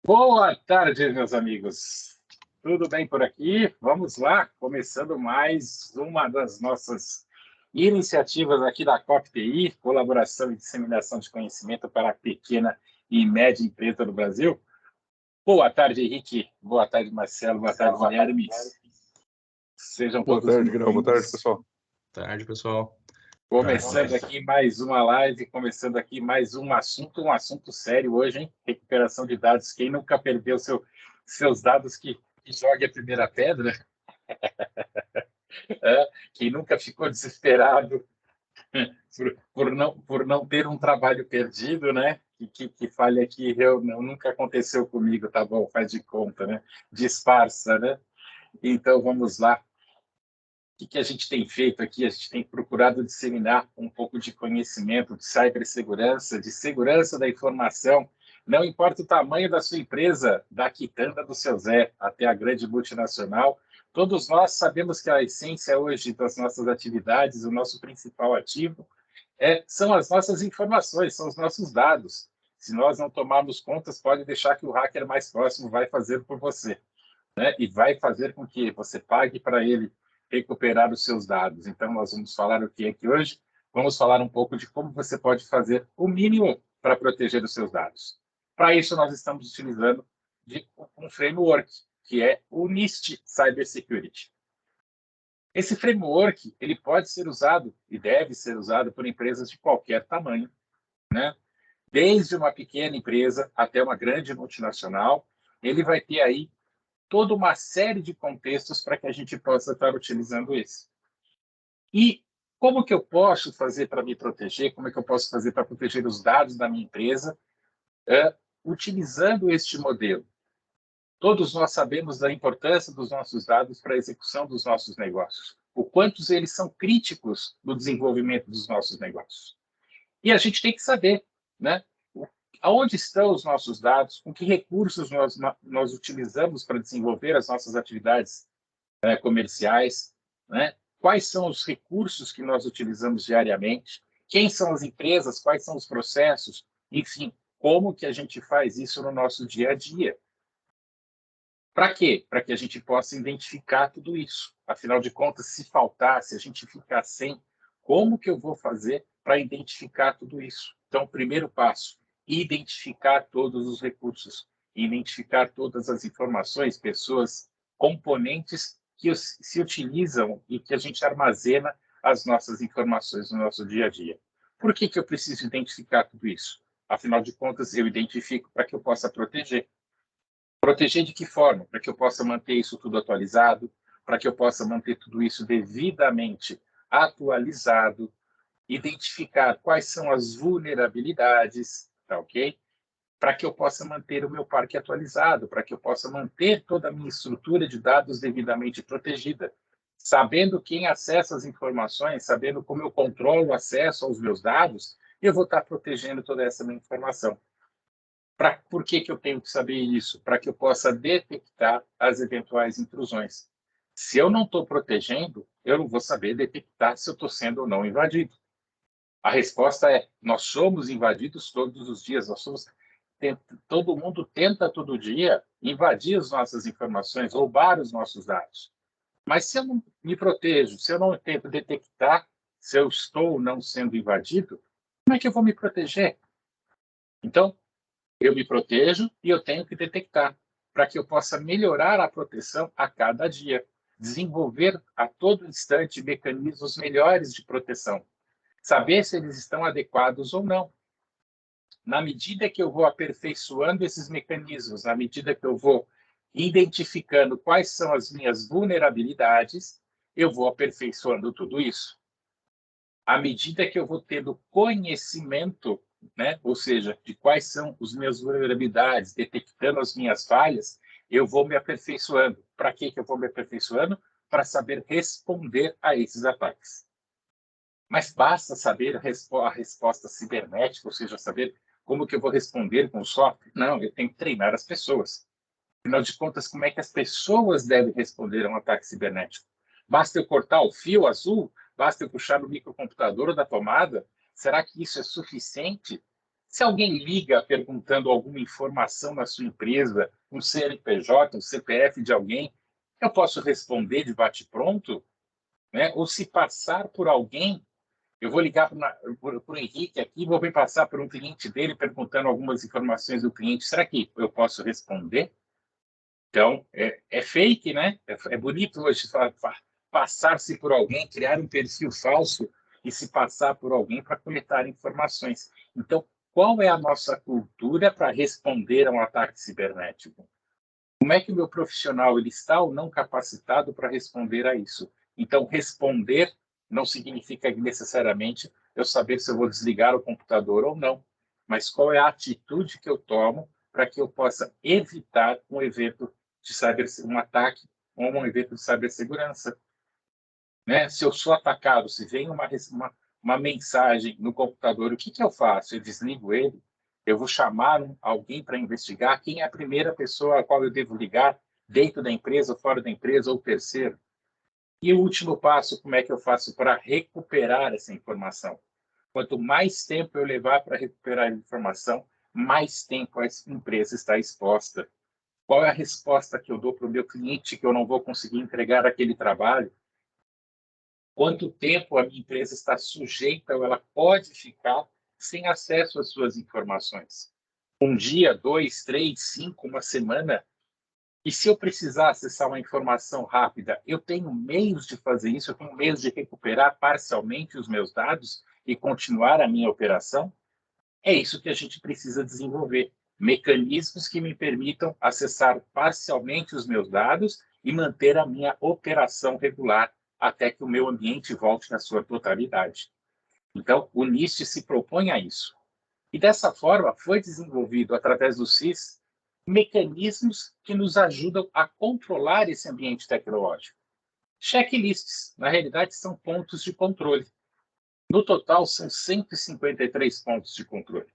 Boa tarde, meus amigos. Tudo bem por aqui? Vamos lá, começando mais uma das nossas iniciativas aqui da COP-TI, Colaboração e Disseminação de Conhecimento para a Pequena e Média Empresa do Brasil. Boa tarde, Henrique. Boa tarde, Marcelo. Boa tarde, Guilherme. Sejam Boa todos tarde, Grau. Boa tarde, pessoal. Boa tarde, pessoal. Começando aqui mais uma live, começando aqui mais um assunto sério hoje, hein? Recuperação de dados. Quem nunca perdeu seus dados que jogue a primeira pedra? Quem nunca ficou desesperado por não ter um trabalho perdido, né? Que fale aqui, nunca aconteceu comigo, tá bom, faz de conta, né? Disfarça, né? Então, vamos lá. O que a gente tem feito aqui? A gente tem procurado disseminar um pouco de conhecimento de cibersegurança, de segurança da informação. Não importa o tamanho da sua empresa, da quitanda do seu Zé até a grande multinacional, todos nós sabemos que a essência hoje das nossas atividades, o nosso principal ativo, são as nossas informações, são os nossos dados. Se nós não tomarmos contas, pode deixar que o hacker mais próximo vai fazer por você, né? E vai fazer com que você pague para ele recuperar os seus dados. Então, nós vamos falar o que aqui hoje? Vamos falar um pouco de como você pode fazer o mínimo para proteger os seus dados. Para isso, nós estamos utilizando um framework, que é o NIST Cybersecurity. Esse framework ele pode ser usado e deve ser usado por empresas de qualquer tamanho, né? Desde uma pequena empresa até uma grande multinacional, ele vai ter aí toda uma série de contextos para que a gente possa estar utilizando esse. E como que eu posso fazer para me proteger? Como é que eu posso fazer para proteger os dados da minha empresa utilizando este modelo? Todos nós sabemos da importância dos nossos dados para a execução dos nossos negócios, o quanto eles são críticos no desenvolvimento dos nossos negócios. E a gente tem que saber, né? Aonde estão os nossos dados, com que recursos nós utilizamos para desenvolver as nossas atividades comerciais, né? Quais são os recursos que nós utilizamos diariamente, quem são as empresas, quais são os processos, enfim, como que a gente faz isso no nosso dia a dia. Para quê? Para que a gente possa identificar tudo isso. Afinal de contas, se faltar, se a gente ficar sem, como que eu vou fazer para identificar tudo isso? Então, primeiro passo, identificar todos os recursos, identificar todas as informações, pessoas, componentes que se utilizam e que a gente armazena as nossas informações no nosso dia a dia. Por que eu preciso identificar tudo isso? Afinal de contas, eu identifico para que eu possa proteger. Proteger de que forma? Para que eu possa manter isso tudo atualizado, para que eu possa manter tudo isso devidamente atualizado, identificar quais são as vulnerabilidades, tá ok? Para que eu possa manter o meu parque atualizado, para que eu possa manter toda a minha estrutura de dados devidamente protegida, sabendo quem acessa as informações, sabendo como eu controlo o acesso aos meus dados, eu vou estar protegendo toda essa minha informação. Por que eu tenho que saber isso? Para que eu possa detectar as eventuais intrusões. Se eu não estou protegendo, eu não vou saber detectar se eu estou sendo ou não invadido. A resposta é: nós somos invadidos todos os dias. Todo mundo tenta todo dia invadir as nossas informações, roubar os nossos dados. Mas se eu não me protejo, se eu não tento detectar se eu estou ou não sendo invadido, como é que eu vou me proteger? Então, eu me protejo e eu tenho que detectar, para que eu possa melhorar a proteção a cada dia, desenvolver a todo instante mecanismos melhores de proteção, saber se eles estão adequados ou não. Na medida que eu vou aperfeiçoando esses mecanismos, na medida que eu vou identificando quais são as minhas vulnerabilidades, eu vou aperfeiçoando tudo isso. À medida que eu vou tendo conhecimento, né, ou seja, de quais são as minhas vulnerabilidades, detectando as minhas falhas, eu vou me aperfeiçoando. Para que eu vou me aperfeiçoando? Para saber responder a esses ataques. Mas basta saber a resposta cibernética, ou seja, saber como que eu vou responder com o software? Não, eu tenho que treinar as pessoas. Afinal de contas, como é que as pessoas devem responder a um ataque cibernético? Basta eu cortar o fio azul? Basta eu puxar no microcomputador ou da tomada? Será que isso é suficiente? Se alguém liga perguntando alguma informação na sua empresa, um CNPJ, um CPF de alguém, eu posso responder de bate-pronto, né? Ou se passar por alguém, eu vou ligar para o Henrique aqui, vou vir passar por um cliente dele perguntando algumas informações do cliente. Será que eu posso responder? Então, é fake, né? É bonito hoje passar-se por alguém, criar um perfil falso e se passar por alguém para coletar informações. Então, qual é a nossa cultura para responder a um ataque cibernético? Como é que o meu profissional ele está ou não capacitado para responder a isso? Então, responder não significa necessariamente eu saber se eu vou desligar o computador ou não, mas qual é a atitude que eu tomo para que eu possa evitar um evento de um ataque ou um evento de cibersegurança, né? Se eu sou atacado, se vem uma mensagem no computador, o que eu faço? Eu desligo ele? Eu vou chamar alguém para investigar? Quem é a primeira pessoa a qual eu devo ligar, dentro da empresa, fora da empresa, ou terceiro? E o último passo, como é que eu faço para recuperar essa informação? Quanto mais tempo eu levar para recuperar a informação, mais tempo a empresa está exposta. Qual é a resposta que eu dou para o meu cliente que eu não vou conseguir entregar aquele trabalho? Quanto tempo a minha empresa está sujeita ou ela pode ficar sem acesso às suas informações? Um dia, 2, 3, 5, uma semana? E se eu precisar acessar uma informação rápida, eu tenho meios de fazer isso? Eu tenho meios de recuperar parcialmente os meus dados e continuar a minha operação? É isso que a gente precisa desenvolver. Mecanismos que me permitam acessar parcialmente os meus dados e manter a minha operação regular até que o meu ambiente volte na sua totalidade. Então, o NIST se propõe a isso. E dessa forma, foi desenvolvido, através do CIS, mecanismos que nos ajudam a controlar esse ambiente tecnológico. Checklists, na realidade, são pontos de controle. No total, são 153 pontos de controle.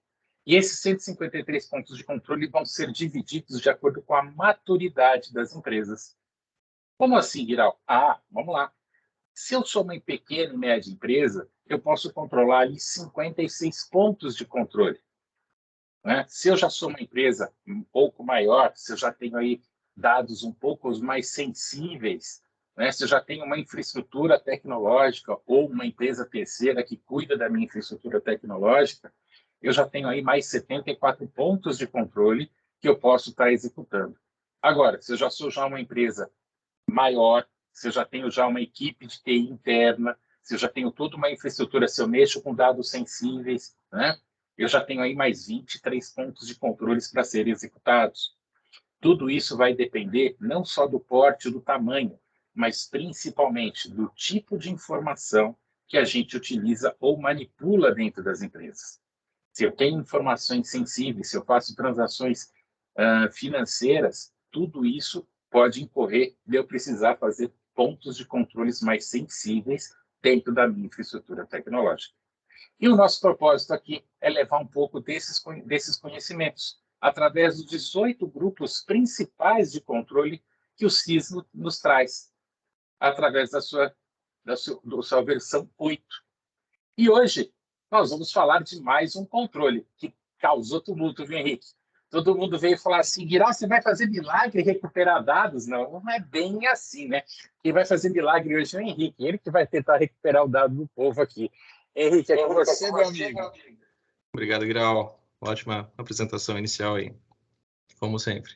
E esses 153 pontos de controle vão ser divididos de acordo com a maturidade das empresas. Como assim, Guiral? Vamos lá. Se eu sou uma pequena e média empresa, eu posso controlar ali 56 pontos de controle, né? Se eu já sou uma empresa um pouco maior, se eu já tenho aí dados um pouco mais sensíveis, né? Se eu já tenho uma infraestrutura tecnológica ou uma empresa terceira que cuida da minha infraestrutura tecnológica, eu já tenho aí mais 74 pontos de controle que eu posso estar executando. Agora, se eu já sou uma empresa maior, se eu já tenho uma equipe de TI interna, se eu já tenho toda uma infraestrutura, se eu mexo com dados sensíveis, né? Eu já tenho aí mais 23 pontos de controles para serem executados. Tudo isso vai depender não só do porte, do tamanho, mas principalmente do tipo de informação que a gente utiliza ou manipula dentro das empresas. Se eu tenho informações sensíveis, se eu faço transações financeiras, tudo isso pode incorrer de eu precisar fazer pontos de controles mais sensíveis dentro da minha infraestrutura tecnológica. E o nosso propósito aqui é levar um pouco desses conhecimentos através dos 18 grupos principais de controle que o CIS nos traz, através da sua versão 8. E hoje nós vamos falar de mais um controle que causou tumulto, viu, Henrique? Todo mundo veio falar assim, Guiral, você vai fazer milagre e recuperar dados? Não, não é bem assim, né? Quem vai fazer milagre hoje é o Henrique, ele que vai tentar recuperar o dado do povo aqui. Henrique, é com você, meu amigo. Obrigado, Guiral. Ótima apresentação inicial aí, como sempre.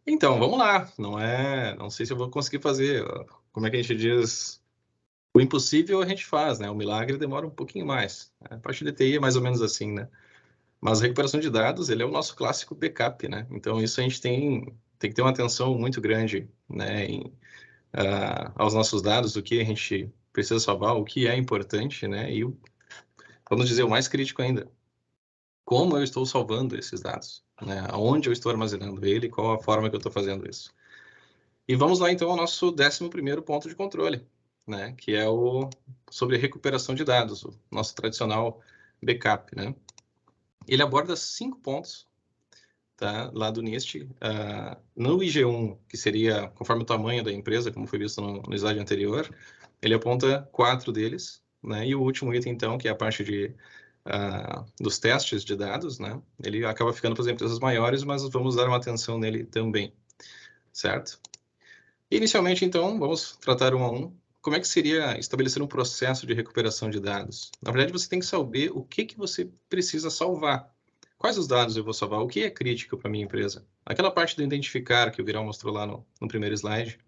Então, vamos lá. Não sei se eu vou conseguir fazer. Como é que a gente diz? O impossível a gente faz, né? O milagre demora um pouquinho mais. A parte de TI é mais ou menos assim, né? Mas a recuperação de dados, ele é o nosso clássico backup, né? Então, isso a gente tem que ter uma atenção muito grande, né? Aos nossos dados, o que a gente precisa salvar, o que é importante, né? E, vamos dizer, o mais crítico ainda, como eu estou salvando esses dados, né? Aonde eu estou armazenando ele, qual a forma que eu estou fazendo isso. E vamos lá, então, ao nosso 11º ponto de controle, né? Que é sobre recuperação de dados, o nosso tradicional backup, né? Ele aborda 5 pontos, tá? Lá do NIST. No IG1, que seria conforme o tamanho da empresa, como foi visto no slide anterior, ele aponta 4 deles, né? E o último item, então, que é a parte de dos testes de dados, né? Ele acaba ficando para as empresas maiores, mas vamos dar uma atenção nele também, certo? Inicialmente, então, vamos tratar um a um. Como é que seria estabelecer um processo de recuperação de dados? Na verdade, você tem que saber o que você precisa salvar. Quais os dados eu vou salvar? O que é crítico para a minha empresa? Aquela parte do identificar que o Guilherme mostrou lá no primeiro slide,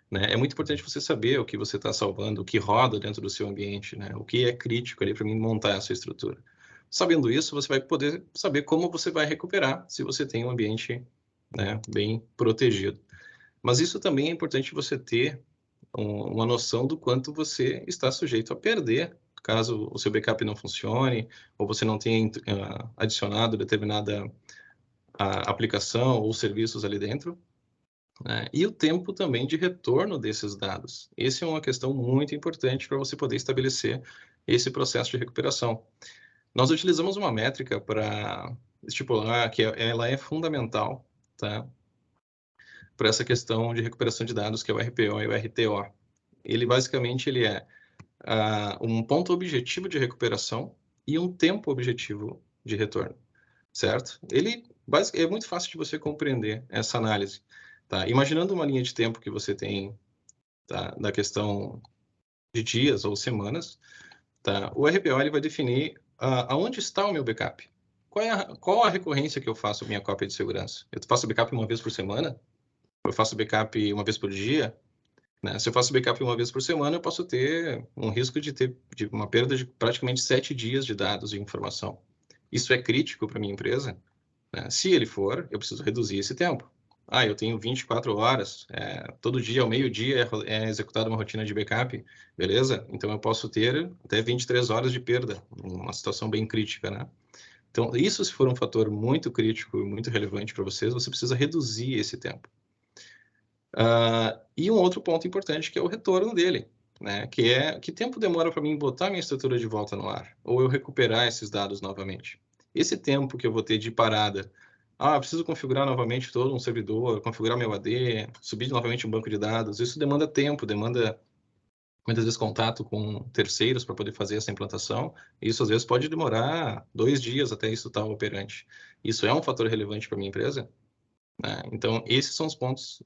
né? É muito importante você saber o que você está salvando, o que roda dentro do seu ambiente, né? O que é crítico ali para mim montar essa estrutura. Sabendo isso, você vai poder saber como você vai recuperar se você tem um ambiente, né, bem protegido. Mas isso também é importante você ter uma noção do quanto você está sujeito a perder caso o seu backup não funcione ou você não tenha adicionado determinada aplicação ou serviços ali dentro, né? E o tempo também de retorno desses dados. Essa é uma questão muito importante para você poder estabelecer esse processo de recuperação. Nós utilizamos uma métrica para estipular que ela é fundamental, tá? Para essa questão de recuperação de dados, que é o RPO e o RTO. Ele basicamente é um ponto objetivo de recuperação e um tempo objetivo de retorno, certo? Ele é muito fácil de você compreender essa análise, tá? Imaginando uma linha de tempo que você tem, tá, da questão de dias ou semanas, tá? O RPO ele vai definir aonde está o meu backup. Qual a recorrência que eu faço minha cópia de segurança? Eu faço backup uma vez por semana? Eu faço backup uma vez por dia? Né? Se eu faço backup uma vez por semana, eu posso ter um risco de ter uma perda de praticamente 7 dias de dados de informação. Isso é crítico para a minha empresa? Né? Se ele for, eu preciso reduzir esse tempo. Eu tenho 24 horas, todo dia, ao meio-dia, é executada uma rotina de backup, beleza? Então, eu posso ter até 23 horas de perda, uma situação bem crítica, né? Então, isso se for um fator muito crítico e muito relevante para vocês, você precisa reduzir esse tempo. E um outro ponto importante que é o retorno dele, né? Que tempo demora para mim botar minha estrutura de volta no ar, ou eu recuperar esses dados novamente. Esse tempo que eu vou ter de parada, preciso configurar novamente todo um servidor, configurar meu AD, subir novamente um banco de dados, isso demanda tempo, demanda muitas vezes contato com terceiros para poder fazer essa implantação, e isso às vezes pode demorar 2 dias até isso estar operante. Isso é um fator relevante para minha empresa? Então, esses são os pontos,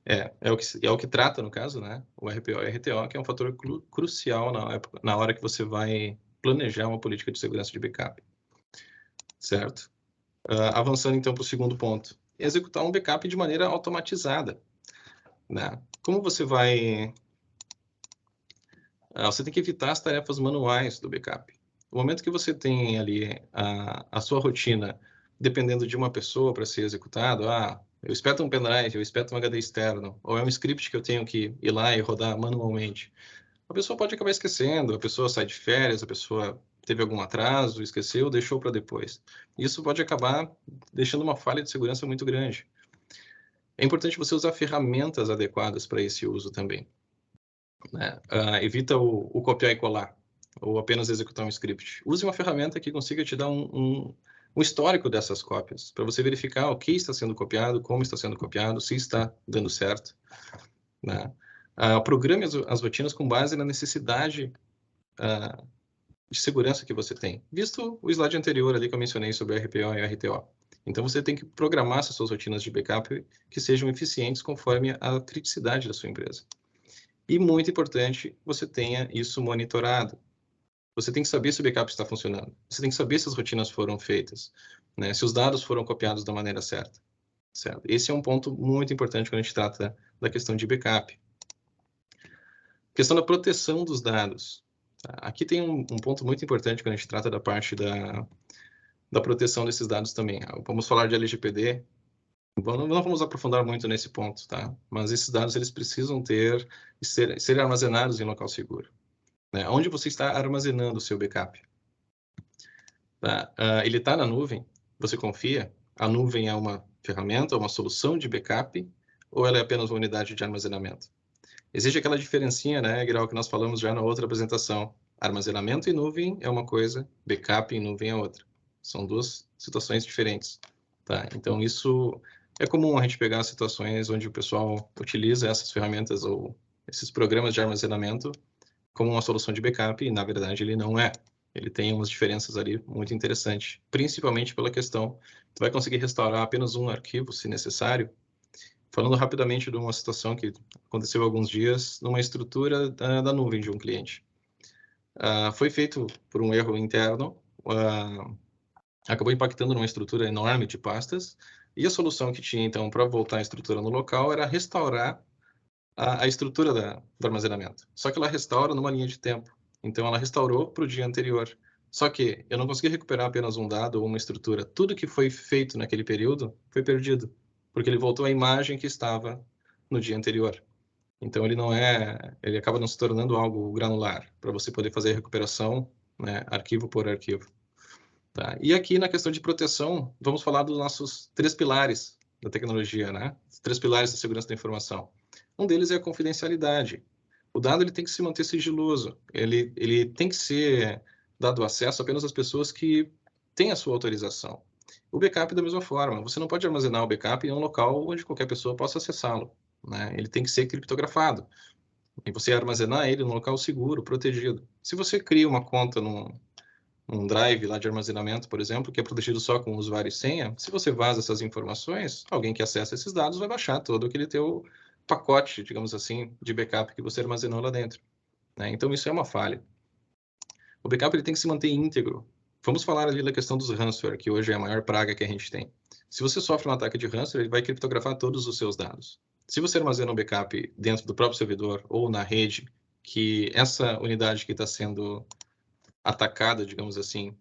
é o que trata, no caso, né, o RPO e RTO, que é um fator crucial na hora que você vai planejar uma política de segurança de backup, certo? Avançando, então, para o segundo ponto, executar um backup de maneira automatizada, né? Como você vai... você tem que evitar as tarefas manuais do backup. No momento que você tem ali a sua rotina dependendo de uma pessoa para ser executado, eu espeto um pendrive, eu espeto um HD externo, ou é um script que eu tenho que ir lá e rodar manualmente. A pessoa pode acabar esquecendo, a pessoa sai de férias, a pessoa teve algum atraso, esqueceu, deixou para depois. Isso pode acabar deixando uma falha de segurança muito grande. É importante você usar ferramentas adequadas para esse uso também, né? Evita o copiar e colar, ou apenas executar um script. Use uma ferramenta que consiga te dar um histórico dessas cópias, para você verificar o que está sendo copiado, como está sendo copiado, se está dando certo, né? Programe as rotinas com base na necessidade de segurança que você tem, visto o slide anterior ali que eu mencionei sobre o RPO e o RTO. Então, você tem que programar essas suas rotinas de backup que sejam eficientes conforme a criticidade da sua empresa. E, muito importante, você tenha isso monitorado. Você tem que saber se o backup está funcionando. Você tem que saber se as rotinas foram feitas, né? Se os dados foram copiados da maneira certa. Certo? Esse é um ponto muito importante quando a gente trata da questão de backup. Questão da proteção dos dados. Aqui tem um ponto muito importante quando a gente trata da parte da proteção desses dados também. Vamos falar de LGPD. Não vamos aprofundar muito nesse ponto, tá? Mas esses dados eles precisam ser armazenados em local seguro. Né? Onde você está armazenando o seu backup? Tá? Ele está na nuvem? Você confia? A nuvem é uma ferramenta, uma solução de backup, ou ela é apenas uma unidade de armazenamento? Existe aquela diferencinha, né, Grau, que nós falamos já na outra apresentação. Armazenamento em nuvem é uma coisa, backup em nuvem é outra. São duas situações diferentes. Tá? Então, isso é comum a gente pegar situações onde o pessoal utiliza essas ferramentas ou esses programas de armazenamento como uma solução de backup, e na verdade ele não é. Ele tem umas diferenças ali muito interessantes, principalmente pela questão, tu vai conseguir restaurar apenas um arquivo, se necessário. Falando rapidamente de uma situação que aconteceu há alguns dias, numa estrutura da nuvem de um cliente. Foi feito por um erro interno, acabou impactando numa estrutura enorme de pastas, e a solução que tinha, então, para voltar a estrutura no local era restaurar a estrutura do armazenamento. Só que ela restaura numa linha de tempo. Então, ela restaurou para o dia anterior. Só que eu não consegui recuperar apenas um dado ou uma estrutura. Tudo que foi feito naquele período foi perdido, porque ele voltou à imagem que estava no dia anterior. Então, ele acaba não se tornando algo granular, para você poder fazer a recuperação, né, arquivo por arquivo. Tá? E aqui, na questão de proteção, vamos falar dos nossos 3 pilares da tecnologia, né? Os 3 pilares da segurança da informação. Um deles é a confidencialidade. O dado ele tem que se manter sigiloso. Ele tem que ser dado acesso apenas às pessoas que têm a sua autorização. O backup da mesma forma. Você não pode armazenar o backup em um local onde qualquer pessoa possa acessá-lo, né? Ele tem que ser criptografado. E você armazenar ele num local seguro, protegido. Se você cria uma conta um drive lá de armazenamento, por exemplo, que é protegido só com usuário e senha, se você vaza essas informações, alguém que acessa esses dados vai baixar todo aquele teu pacote, digamos assim, de backup que você armazenou lá dentro, né? Então, isso é uma falha. O backup ele tem que se manter íntegro. Vamos falar ali da questão dos ransomware, que hoje é a maior praga que a gente tem. Se você sofre um ataque de ransomware, ele vai criptografar todos os seus dados. Se você armazena um backup dentro do próprio servidor ou na rede, que essa unidade que está sendo atacada, digamos assim,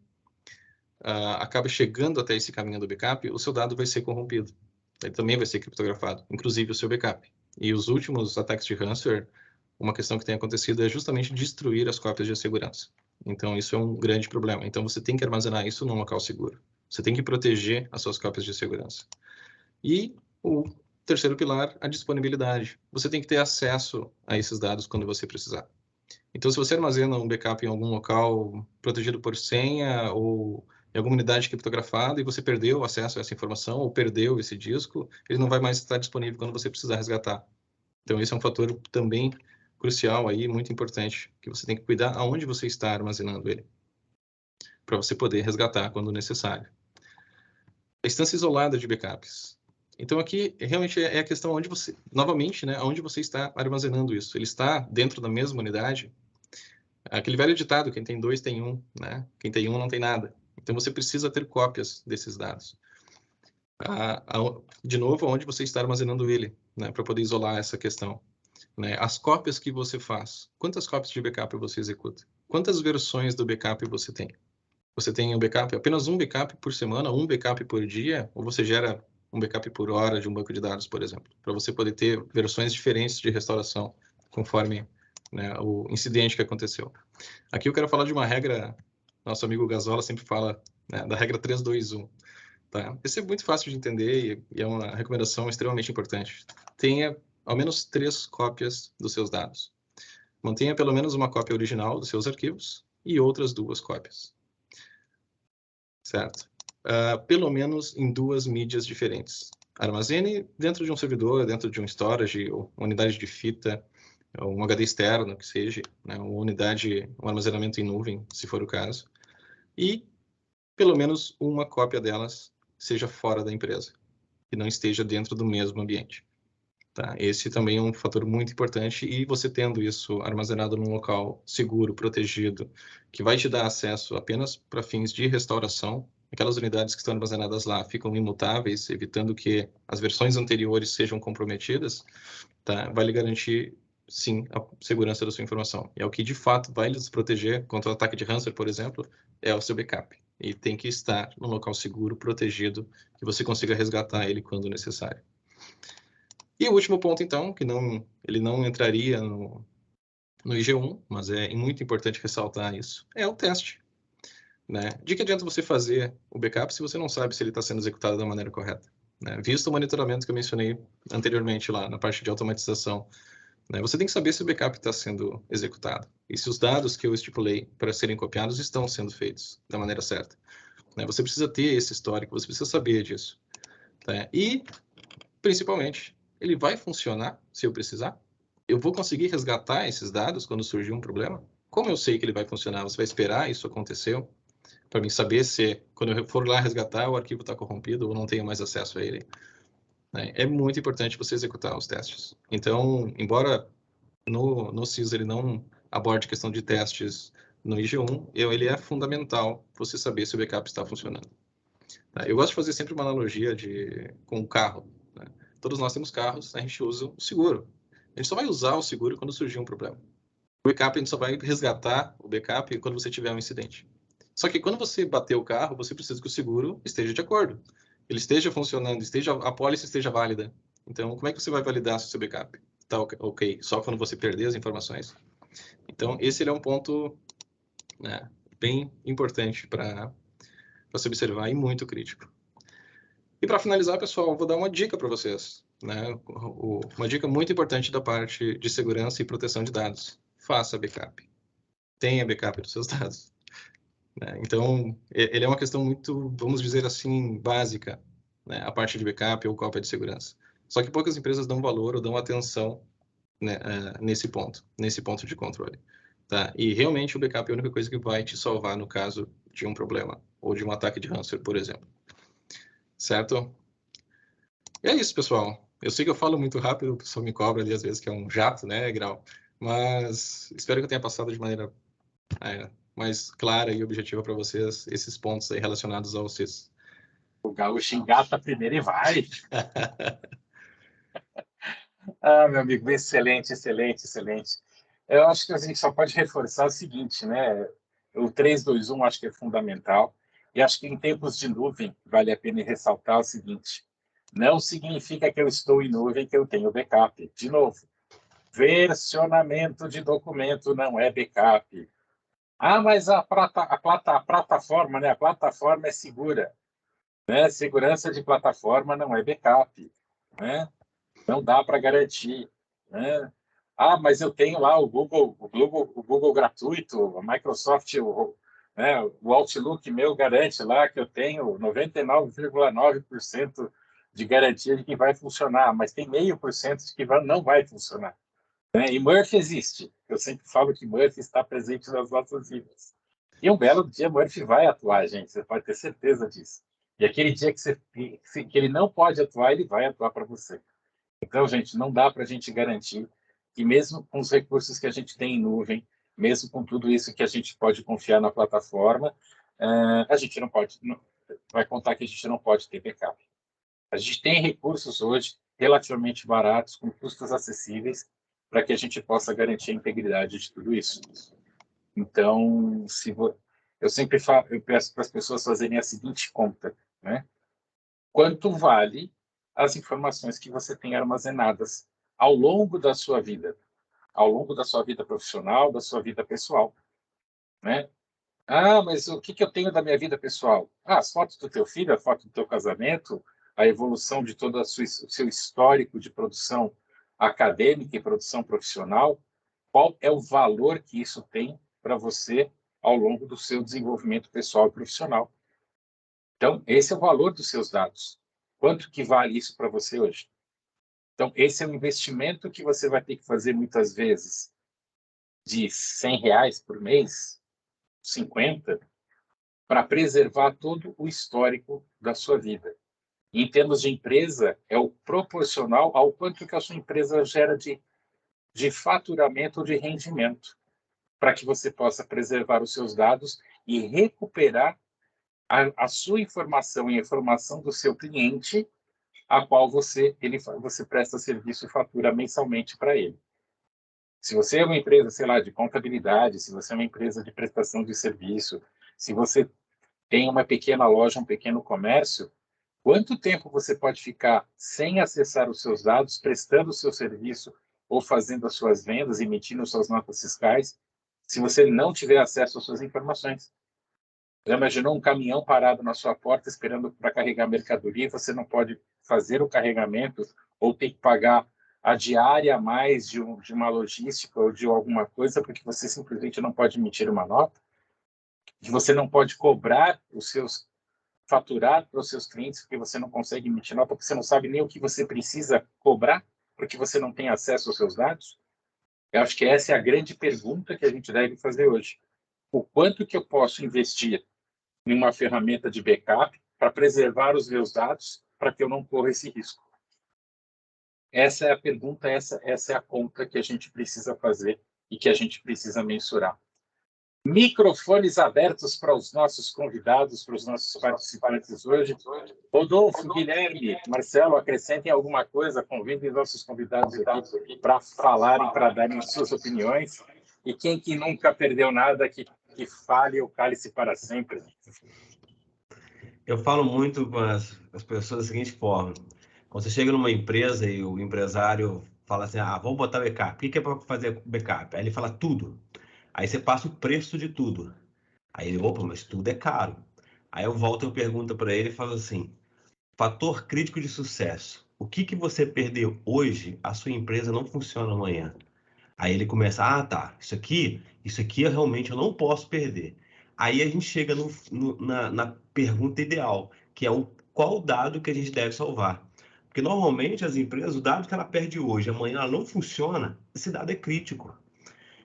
acaba chegando até esse caminho do backup, o seu dado vai ser corrompido. Ele também vai ser criptografado, inclusive o seu backup. E os últimos ataques de ransomware, uma questão que tem acontecido é justamente destruir as cópias de segurança. Então, isso é um grande problema. Então, você tem que armazenar isso num local seguro. Você tem que proteger as suas cópias de segurança. E o terceiro pilar, a disponibilidade. Você tem que ter acesso a esses dados quando você precisar. Então, se você armazena um backup em algum local protegido por senha ou em alguma unidade criptografada e você perdeu o acesso a essa informação ou perdeu esse disco, ele não vai mais estar disponível quando você precisar resgatar. Então, esse é um fator também crucial aí, muito importante, que você tem que cuidar aonde você está armazenando ele, para você poder resgatar quando necessário. A instância isolada de backups. Então, aqui realmente é a questão onde você, novamente, né, onde você está armazenando isso. Ele está dentro da mesma unidade? Aquele velho ditado, quem tem 2 tem 1, né? Quem tem 1 não tem nada. Então, você precisa ter cópias desses dados. De novo, onde você está armazenando ele, né? Para poder isolar essa questão. Né? As cópias que você faz. Quantas cópias de backup você executa? Quantas versões do backup você tem? Você tem um backup, apenas um backup por semana, um backup por dia? Ou você gera um backup por hora de um banco de dados, por exemplo? Para você poder ter versões diferentes de restauração, conforme, né, o incidente que aconteceu. Aqui eu quero falar de uma regra, nosso amigo Gazola sempre fala, né, da regra 3-2-1. Tá? Esse é muito fácil de entender e é uma recomendação extremamente importante. Tenha ao menos 3 cópias dos seus dados. Mantenha pelo menos uma cópia original dos seus arquivos e outras 2 cópias. Certo? Pelo menos em 2 mídias diferentes. Armazene dentro de um servidor, dentro de um storage, ou uma unidade de fita, um HD externo, que seja, né, uma unidade, um armazenamento em nuvem, se for o caso, e pelo menos uma cópia delas seja fora da empresa, que não esteja dentro do mesmo ambiente. Tá? Esse também é um fator muito importante, e você tendo isso armazenado num local seguro, protegido, que vai te dar acesso apenas para fins de restauração, aquelas unidades que estão armazenadas lá ficam imutáveis, evitando que as versões anteriores sejam comprometidas, tá? Vai lhe garantir, sim, a segurança da sua informação. E é o que, de fato, vai lhes proteger contra o ataque de ransomware, por exemplo, é o seu backup. E tem que estar num local seguro, protegido, que você consiga resgatar ele quando necessário. E o último ponto, então, que ele não entraria no IG1, mas é muito importante ressaltar isso, é o teste. Né? De que adianta você fazer o backup se você não sabe se ele está sendo executado da maneira correta? Né? Visto o monitoramento que eu mencionei anteriormente lá na parte de automatização, né? Você tem que saber se o backup está sendo executado e se os dados que eu estipulei para serem copiados estão sendo feitos da maneira certa. Né? Você precisa ter esse histórico, você precisa saber disso. Né? E, principalmente, ele vai funcionar se eu precisar? Eu vou conseguir resgatar esses dados quando surgir um problema? Como eu sei que ele vai funcionar? Você vai esperar isso acontecer para mim saber se, quando eu for lá resgatar, o arquivo está corrompido ou não tenho mais acesso a ele, né? É muito importante você executar os testes. Então, embora no CIS ele não aborde questão de testes no IG1, ele é fundamental você saber se o backup está funcionando. Eu gosto de fazer sempre uma analogia com o carro, né? Todos nós temos carros, a gente usa o seguro. A gente só vai usar o seguro quando surgir um problema. O backup, a gente só vai resgatar o backup quando você tiver um incidente. Só que quando você bater o carro, você precisa que o seguro esteja de acordo. Ele esteja funcionando, a pólice esteja válida. Então, como é que você vai validar se o seu backup está ok? Só quando você perder as informações? Então, esse é um ponto, né, bem importante para se observar e muito crítico. E para finalizar, pessoal, vou dar uma dica para vocês, né? Uma dica muito importante da parte de segurança e proteção de dados. Faça backup. Tenha backup dos seus dados, né? Então, ele é uma questão muito, vamos dizer assim, básica, né? A parte de backup ou cópia de segurança. Só que poucas empresas dão valor ou dão atenção, né, nesse ponto de controle. Tá? E realmente o backup é a única coisa que vai te salvar no caso de um problema ou de um ataque de ransomware, por exemplo. Certo? E é isso, pessoal. Eu sei que eu falo muito rápido, o pessoal me cobra ali às vezes que é um jato, né, Grau? Mas espero que eu tenha passado de maneira mais clara e objetiva para vocês esses pontos aí relacionados ao CIS. O gaúcho engata primeiro e vai. Ah, meu amigo, excelente, excelente, excelente. Eu acho que a gente só pode reforçar o seguinte, né? O 3-2-1 acho que é fundamental. E acho que em tempos de nuvem vale a pena ressaltar o seguinte: não significa que eu estou em nuvem que eu tenho backup. De novo, versionamento de documento não é backup. Ah, mas a plataforma, né? A plataforma é segura, né? Segurança de plataforma não é backup, né? Não dá para garantir, né? Ah, mas eu tenho lá o Google gratuito, a Microsoft, né, o Outlook meu garante lá que eu tenho 99,9% de garantia de que vai funcionar, mas tem 0,5% de que não vai funcionar, né? E Murphy existe. Eu sempre falo que Murphy está presente nas nossas vidas. E um belo dia Murphy vai atuar, gente. Você pode ter certeza disso. E aquele dia que ele não pode atuar, ele vai atuar para você. Então, gente, não dá para a gente garantir que mesmo com os recursos que a gente tem em nuvem, mesmo com tudo isso que a gente pode confiar na plataforma, a gente não pode, vai contar que a gente não pode ter backup. A gente tem recursos hoje relativamente baratos, com custos acessíveis, para que a gente possa garantir a integridade de tudo isso. Então, eu sempre eu peço para as pessoas fazerem a seguinte conta, né? Quanto vale as informações que você tem armazenadas ao longo da sua vida, ao longo da sua vida profissional, da sua vida pessoal, né? Ah, mas o que eu tenho da minha vida pessoal? Ah, as fotos do teu filho, a foto do teu casamento, a evolução de todo o seu histórico de produção acadêmica e produção profissional. Qual é o valor que isso tem para você ao longo do seu desenvolvimento pessoal e profissional? Então, esse é o valor dos seus dados. Quanto que vale isso para você hoje? Então, esse é um investimento que você vai ter que fazer muitas vezes de R$ 100 por mês, 50, para preservar todo o histórico da sua vida. E, em termos de empresa, é o proporcional ao quanto que a sua empresa gera de faturamento ou de rendimento, para que você possa preservar os seus dados e recuperar a sua informação e a informação do seu cliente, a qual você presta serviço e fatura mensalmente para ele. Se você é uma empresa, sei lá, de contabilidade, se você é uma empresa de prestação de serviço, se você tem uma pequena loja, um pequeno comércio, quanto tempo você pode ficar sem acessar os seus dados, prestando o seu serviço ou fazendo as suas vendas, emitindo suas notas fiscais, se você não tiver acesso às suas informações? Já imaginou um caminhão parado na sua porta esperando para carregar mercadoria e você não pode fazer o carregamento ou tem que pagar a diária a mais de uma logística ou de alguma coisa porque você simplesmente não pode emitir uma nota? Que você não pode faturar para os seus clientes porque você não consegue emitir nota, porque você não sabe nem o que você precisa cobrar porque você não tem acesso aos seus dados? Eu acho que essa é a grande pergunta que a gente deve fazer hoje. O quanto que eu posso investir em uma ferramenta de backup para preservar os meus dados para que eu não corra esse risco? Essa é a pergunta, essa é a conta que a gente precisa fazer e que a gente precisa mensurar. Microfones abertos para os nossos convidados, para os nossos participantes hoje. Rodolfo, Guilherme, Marcelo, acrescentem alguma coisa, convidem nossos convidados aqui para falarem, para darem suas opiniões. E quem que nunca perdeu nada, que fale ou cale-se para sempre. Eu falo muito com as pessoas da seguinte forma. Quando você chega numa empresa e o empresário fala assim, vamos botar backup. O que é para fazer backup? Aí ele fala tudo. Aí você passa o preço de tudo. Aí ele, opa, mas tudo é caro. Aí eu volto e pergunto para ele e falo assim, fator crítico de sucesso. O que você perdeu hoje, a sua empresa não funciona amanhã. Aí ele começa, tá, isso aqui realmente eu não posso perder. Aí a gente chega na pergunta ideal, que é qual o dado que a gente deve salvar. Porque normalmente as empresas, o dado que ela perde hoje, amanhã ela não funciona, esse dado é crítico.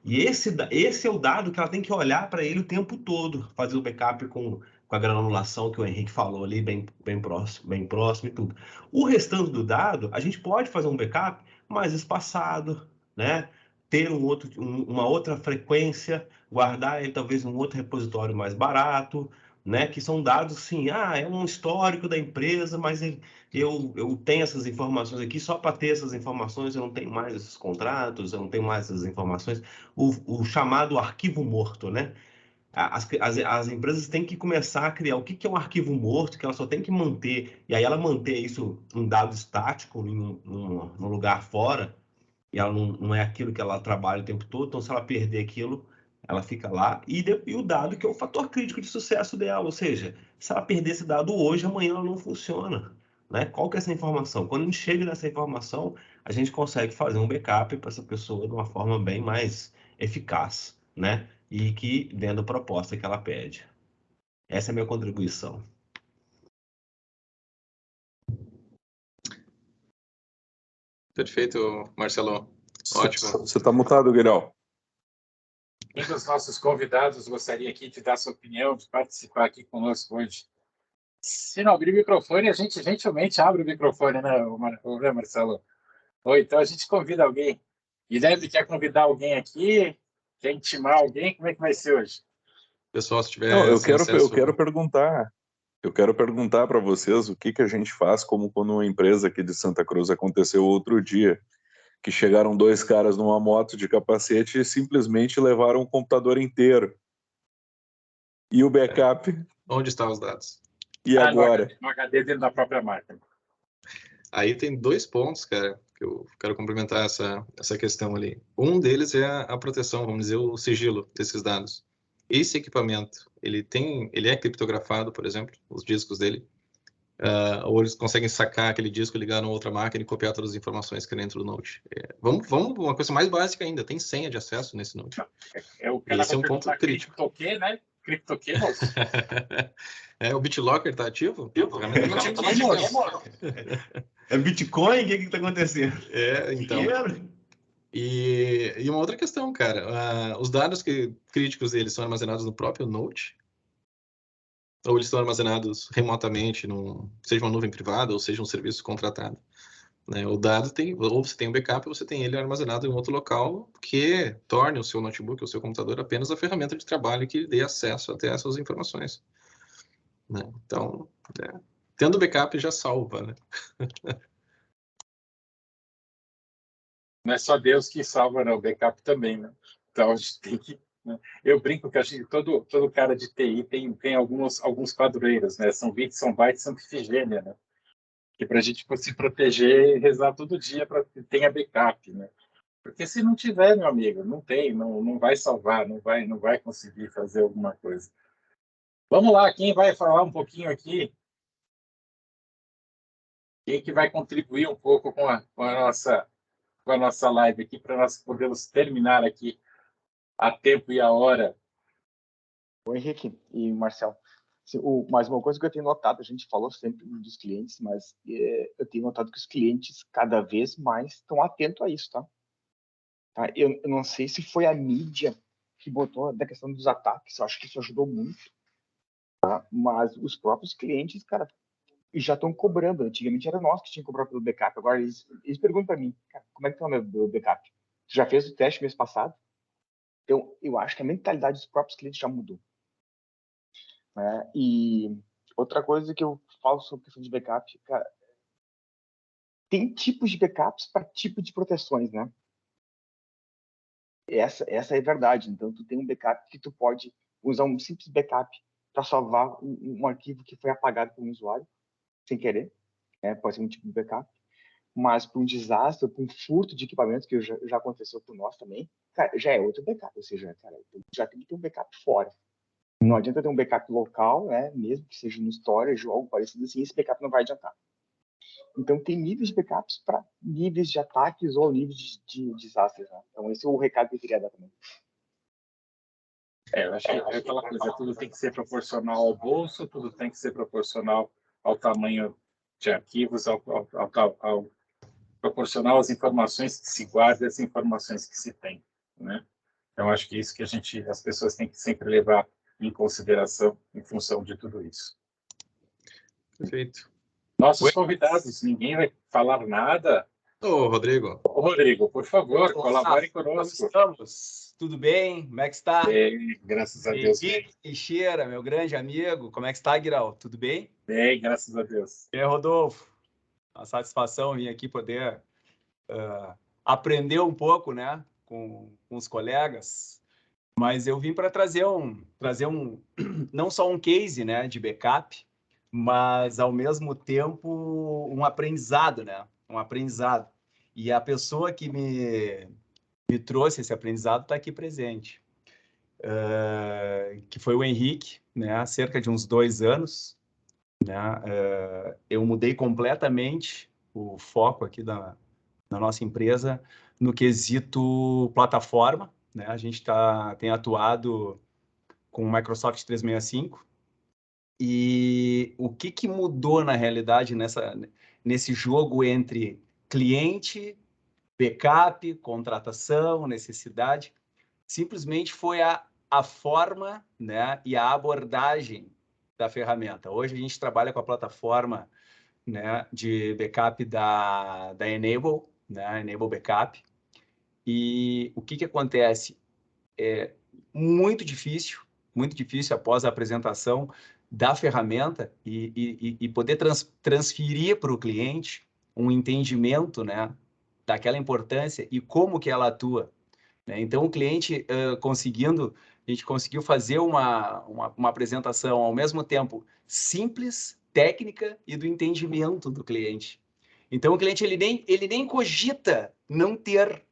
E esse é o dado que ela tem que olhar para ele o tempo todo, fazer o backup com a granulação que o Henrique falou ali, bem próximo e tudo. O restante do dado, a gente pode fazer um backup mais espaçado, né? Ter uma outra frequência, guardar ele talvez num outro repositório mais barato, né? Que são dados, sim, é um histórico da empresa, mas eu tenho essas informações aqui, só para ter essas informações, eu não tenho mais esses contratos, eu não tenho mais essas informações. O chamado arquivo morto, né? As empresas têm que começar a criar o que é um arquivo morto, que ela só tem que manter, e aí ela manter isso um dado estático num lugar fora, e ela não é aquilo que ela trabalha o tempo todo, então se ela perder aquilo, ela fica lá, e o dado que é o fator crítico de sucesso dela, ou seja, se ela perder esse dado hoje, amanhã ela não funciona. Né? Qual que é essa informação? Quando a gente chega nessa informação, a gente consegue fazer um backup para essa pessoa de uma forma bem mais eficaz, né? E que dentro da proposta que ela pede. Essa é a minha contribuição. Perfeito, Marcelo. Ótimo. Você está mutado, Guilherme. Quem dos nossos convidados gostaria aqui de dar sua opinião, de participar aqui conosco hoje? Se não abrir o microfone, a gente gentilmente abre o microfone, né, Marcelo? Ou então a gente convida alguém. Guilherme quer convidar alguém aqui? Quer intimar alguém? Como é que vai ser hoje? Pessoal, se tiver Não, eu acesso... quero perguntar. Eu quero perguntar para vocês o que a gente faz, como quando uma empresa aqui de Santa Cruz aconteceu outro dia, que chegaram dois caras numa moto de capacete e simplesmente levaram o computador inteiro. E o backup? Onde estão os dados? E agora? No HD dentro da própria máquina. Aí tem dois pontos, cara, que eu quero complementar essa questão ali. Um deles é a proteção, vamos dizer, o sigilo desses dados. Esse equipamento, ele é criptografado, por exemplo, os discos dele, ou eles conseguem sacar aquele disco, ligar numa outra máquina e copiar todas as informações que dentro do Note. Vamos uma coisa mais básica ainda, tem senha de acesso nesse Note. O cara esse é um ponto crítico. CryptoKey, né? CryptoKey, moço. O BitLocker tá ativo? É Bitcoin? O que está acontecendo? Então. E uma outra questão, cara, os dados críticos deles são armazenados no próprio Note, ou eles estão armazenados remotamente, seja uma nuvem privada, ou seja um serviço contratado. Né? O dado ou você tem um backup, ou você tem ele armazenado em outro local que torne o seu notebook, o seu computador, apenas a ferramenta de trabalho que dê acesso até essas informações. Né? Então, tendo backup já salva, né? Não é só Deus que salva, não. O backup também, né? Então a gente tem que... Né? Eu brinco que todo cara de TI tem alguns padroeiros, né? São bits, são bytes, são Ifigênia, né? Que para a gente se proteger e rezar todo dia para que tenha backup, né? Porque se não tiver, meu amigo, não vai salvar, não vai conseguir fazer alguma coisa. Vamos lá, quem vai falar um pouquinho aqui? Quem que vai contribuir um pouco com a nossa live aqui, para nós podermos terminar aqui a tempo e a hora? O Henrique e Marcel, mais uma coisa que eu tenho notado, a gente falou sempre dos clientes, mas eu tenho notado que os clientes cada vez mais estão atentos a isso, tá? Tá? Eu não sei se foi a mídia que botou da questão dos ataques, eu acho que isso ajudou muito, tá? Mas os próprios clientes, cara, já estão cobrando. Antigamente era nós que tinha que cobrar pelo backup, agora eles perguntam para mim, cara, como é que tá o meu backup? Tu já fez o teste mês passado? Então, eu acho que a mentalidade dos próprios clientes já mudou, né? E outra coisa que eu falo sobre a questão de backup, cara, tem tipos de backups para tipo de proteções, né? Essa é a verdade. Então, tu tem um backup que tu pode usar um simples backup para salvar um arquivo que foi apagado por um usuário, sem querer, né? Pode ser um tipo de backup. Mas para um desastre, para um furto de equipamentos, que já aconteceu por nós também, cara, já é outro backup. Ou seja, cara, já tem que ter um backup fora. Não adianta ter um backup local, né? Mesmo que seja no storage ou algo parecido assim, esse backup não vai adiantar. Então, tem níveis de backups para níveis de ataques ou níveis de desastres, né? Então, esse é o recado que eu queria dar também. Eu acho que é aquela coisa, tudo tem que ser proporcional ao bolso, tudo tem que ser proporcional ao tamanho de arquivos, ao proporcional às informações que se guardam, às informações que se tem, né? Então, acho que é isso que as pessoas têm que sempre levar em consideração em função de tudo isso. Perfeito. Nossos convidados, ninguém vai falar nada. Ô, Rodrigo. Ô, Rodrigo, por favor, colabore Como conosco. estamos? Tudo bem? Como é que está? Bem, graças a Deus. Henrique Teixeira, meu grande amigo. Como é que está, Guirau? Tudo bem? Bem, graças a Deus. E aí, Rodolfo? Uma satisfação vir aqui poder aprender um pouco, né, com os colegas. Mas eu vim para trazer não só um case, né, de backup, mas ao mesmo tempo um aprendizado, né? Um aprendizado. E a pessoa que me trouxe esse aprendizado está aqui presente, que foi o Henrique, né? Há cerca de uns 2 anos, né? Eu mudei completamente o foco aqui da nossa empresa no quesito plataforma, né? A gente tem atuado com o Microsoft 365 e o que mudou na realidade nesse jogo entre cliente, backup, contratação, necessidade, simplesmente foi a forma, né, e a abordagem da ferramenta. Hoje a gente trabalha com a plataforma, né, de backup da Enable, né, Enable Backup. E o que acontece? É muito difícil após a apresentação da ferramenta e poder transferir para o cliente um entendimento, né, daquela importância e como que ela atua, né? Então, o cliente a gente conseguiu fazer uma apresentação ao mesmo tempo simples, técnica e do entendimento do cliente. Então, o cliente ele nem cogita não ter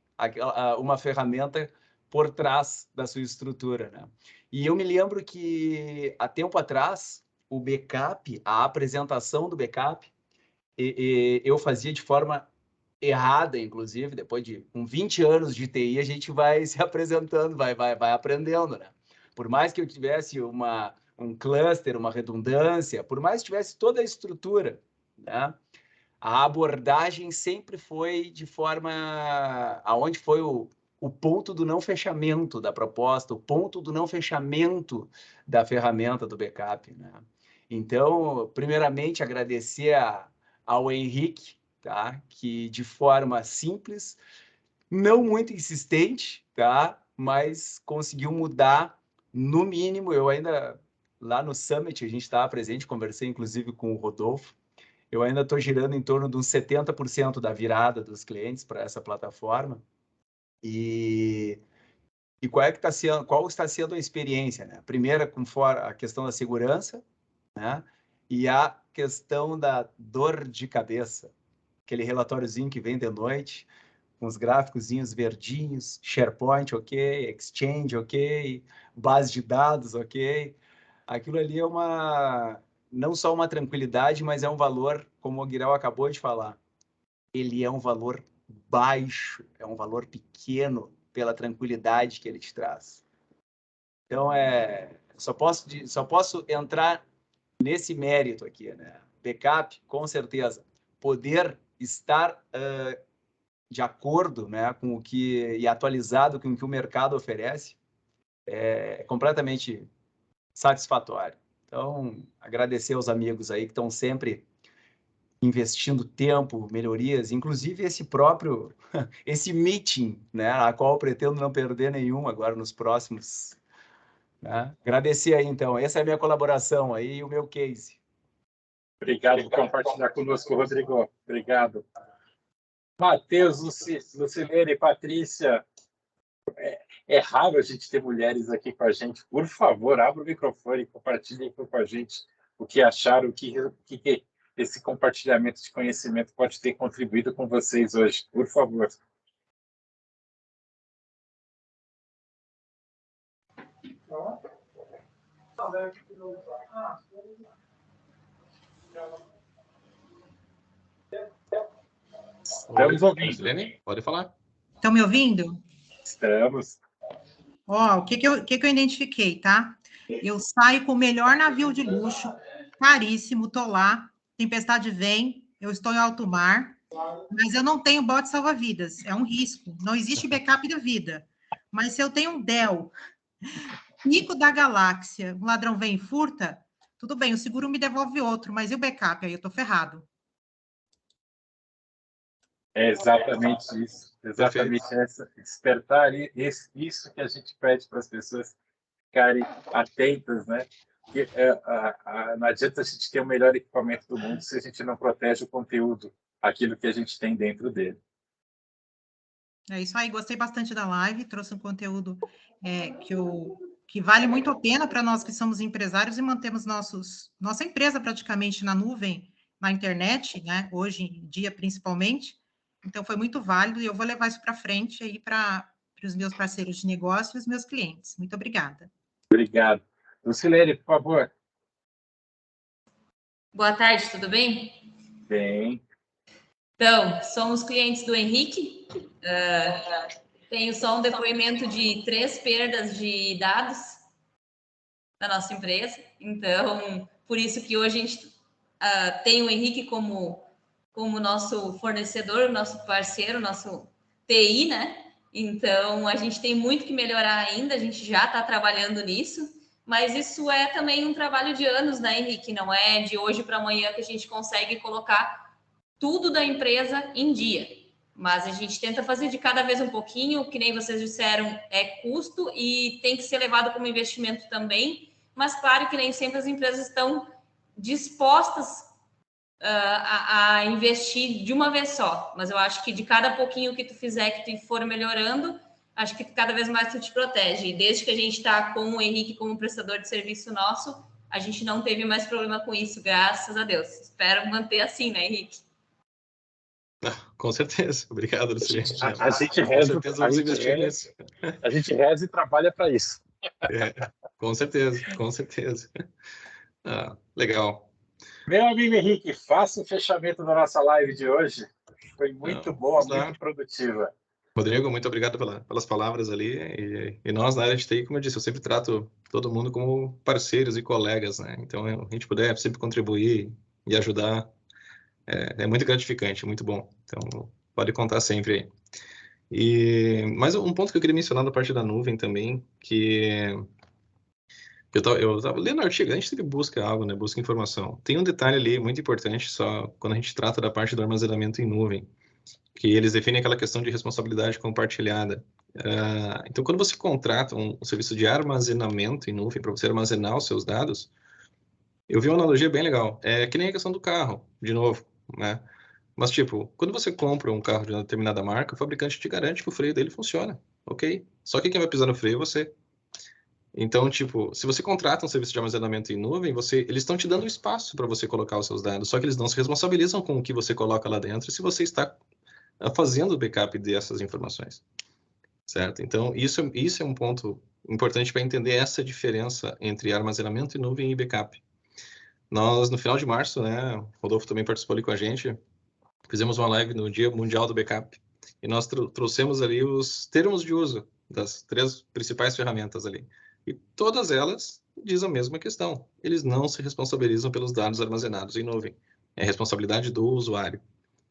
uma ferramenta por trás da sua estrutura, né? E eu me lembro que, há tempo atrás, o backup, a apresentação do backup, eu fazia de forma errada, inclusive, depois de 20 anos de TI, a gente vai se apresentando, vai aprendendo, né? Por mais que eu tivesse um cluster, uma redundância, por mais que tivesse toda a estrutura, né? A abordagem sempre foi de forma aonde foi o ponto do não fechamento da proposta, o ponto do não fechamento da ferramenta do backup, né? Então, primeiramente, agradecer ao Henrique, tá? Que de forma simples, não muito insistente, tá? Mas conseguiu mudar, no mínimo. Eu ainda, lá no Summit, a gente estava presente, conversei inclusive com o Rodolfo, eu ainda estou girando em torno de uns 70% da virada dos clientes para essa plataforma. E qual está sendo a experiência, né? Primeira, com a questão da segurança, né? E a questão da dor de cabeça, aquele relatóriozinho que vem de noite, com os gráficozinhos verdinhos, SharePoint, ok, Exchange, ok, base de dados, ok. Aquilo ali é não só uma tranquilidade, mas é um valor, como o Guirau acabou de falar, ele é um valor baixo, é um valor pequeno pela tranquilidade que ele te traz. Então, só posso entrar nesse mérito aqui, né? Backup, com certeza. Poder estar de acordo, né, com o que e atualizado com o que o mercado oferece, é completamente satisfatório. Então, agradecer aos amigos aí que estão sempre investindo tempo, melhorias, inclusive esse meeting, né, a qual eu pretendo não perder nenhum agora nos próximos, né? Agradecer aí, então. Essa é a minha colaboração aí e o meu case. Obrigado por compartilhar conosco, Rodrigo. Obrigado. Matheus, Lucilene, Patrícia, é raro a gente ter mulheres aqui com a gente. Por favor, abra o microfone e compartilhem com a gente o que acharam, o que esse compartilhamento de conhecimento pode ter contribuído com vocês hoje. Por favor. Estamos ouvindo. Lucilene, pode falar. Estão me ouvindo? Estamos. Ó, o que eu identifiquei, tá? Eu saio com o melhor navio de luxo, caríssimo, tô lá, tempestade vem, eu estou em alto mar, mas eu não tenho bote salva-vidas, é um risco, não existe backup da vida. Mas se eu tenho um Dell, pico da galáxia, um ladrão vem e furta, tudo bem, o seguro me devolve outro, mas e o backup? Aí eu tô ferrado. É exatamente isso. Exatamente essa. Despertar isso que a gente pede para as pessoas ficarem atentas, né? Porque não adianta a gente ter o melhor equipamento do mundo se a gente não protege o conteúdo, aquilo que a gente tem dentro dele. É isso aí, gostei bastante da live, trouxe um conteúdo que vale muito a pena para nós que somos empresários e mantemos nossa empresa praticamente na nuvem, na internet, né? Hoje em dia, principalmente. Então, foi muito válido e eu vou levar isso para frente aí para os meus parceiros de negócio e os meus clientes. Muito obrigada. Obrigado. Lucilene, por favor. Boa tarde, tudo bem? Bem. Então, somos clientes do Henrique. Tenho só um depoimento de 3 perdas de dados da nossa empresa. Então, por isso que hoje a gente tem o Henrique como nosso fornecedor, nosso parceiro, nosso TI, né? Então, a gente tem muito que melhorar ainda, a gente já está trabalhando nisso, mas isso é também um trabalho de anos, né, Henrique? Não é de hoje para amanhã que a gente consegue colocar tudo da empresa em dia. Mas a gente tenta fazer de cada vez um pouquinho, que nem vocês disseram, é custo e tem que ser levado como investimento também, mas claro que nem sempre as empresas estão dispostas a investir de uma vez só, mas eu acho que de cada pouquinho que tu fizer, que tu for melhorando, acho que cada vez mais tu te protege. E desde que a gente está com o Henrique como prestador de serviço nosso, a gente não teve mais problema com isso, graças a Deus. Espero manter assim, né, Henrique? Com certeza. Obrigado, Lucilene. A gente reza, com certeza vamos investir nisso. A gente reza e trabalha para isso. Com certeza, com certeza. Legal. Meu amigo Henrique, faça o fechamento da nossa live de hoje. Foi muito boa, muito produtiva. Rodrigo, muito obrigado pelas palavras ali. E nós, na área de TI, como eu disse, eu sempre trato todo mundo como parceiros e colegas, né? Então, a gente puder sempre contribuir e ajudar, é muito gratificante, muito bom. Então, pode contar sempre aí. Mas um ponto que eu queria mencionar da parte da nuvem também, que eu estava lendo um artigo, a gente sempre busca algo, né? Busca informação. Tem um detalhe ali muito importante, só quando a gente trata da parte do armazenamento em nuvem, que eles definem aquela questão de responsabilidade compartilhada. Então, quando você contrata um serviço de armazenamento em nuvem para você armazenar os seus dados, eu vi uma analogia bem legal. É que nem a questão do carro, de novo, né? Mas, tipo, quando você compra um carro de uma determinada marca, o fabricante te garante que o freio dele funciona, ok? Só que quem vai pisar no freio é você. Então, tipo, se você contrata um serviço de armazenamento em nuvem, eles estão te dando espaço para você colocar os seus dados, só que eles não se responsabilizam com o que você coloca lá dentro se você está fazendo o backup dessas informações, certo? Então, isso é um ponto importante para entender essa diferença entre armazenamento em nuvem e backup. Nós, no final de março, né, o Rodolfo também participou ali com a gente, fizemos uma live no Dia Mundial do Backup, e nós trouxemos ali os termos de uso das 3 principais ferramentas ali. E todas elas dizem a mesma questão. Eles não se responsabilizam pelos dados armazenados em nuvem. É responsabilidade do usuário.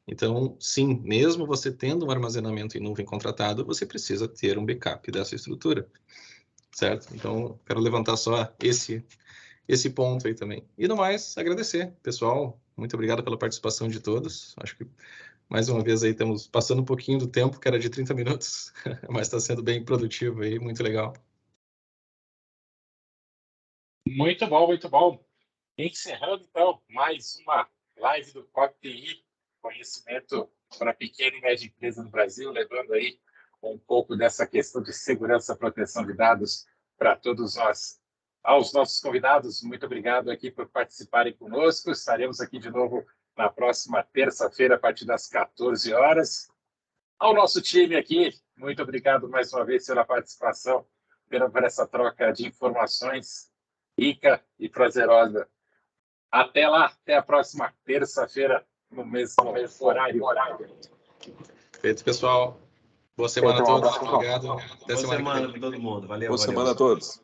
Então, sim, mesmo você tendo um armazenamento em nuvem contratado, você precisa ter um backup dessa estrutura, certo? Então, quero levantar só esse ponto aí também. E no mais, agradecer, pessoal. Muito obrigado pela participação de todos. Acho que, mais uma vez, aí estamos passando um pouquinho do tempo, que era de 30 minutos, mas está sendo bem produtivo aí, muito legal. Muito bom, muito bom. Encerrando, então, mais uma live do COP-TI, conhecimento para pequena e média empresa no Brasil, levando aí um pouco dessa questão de segurança e proteção de dados para todos nós. Aos nossos convidados, muito obrigado aqui por participarem conosco. Estaremos aqui de novo na próxima terça-feira, a partir das 14 horas. Ao nosso time aqui, muito obrigado mais uma vez pela participação, por essa troca de informações rica e prazerosa. Até lá, até a próxima terça-feira, no mesmo horário. Feito, pessoal. Boa semana a todos. Obrigado. Até Boa semana que vem. semana para todo mundo. Valeu, Boa valeu. semana a todos.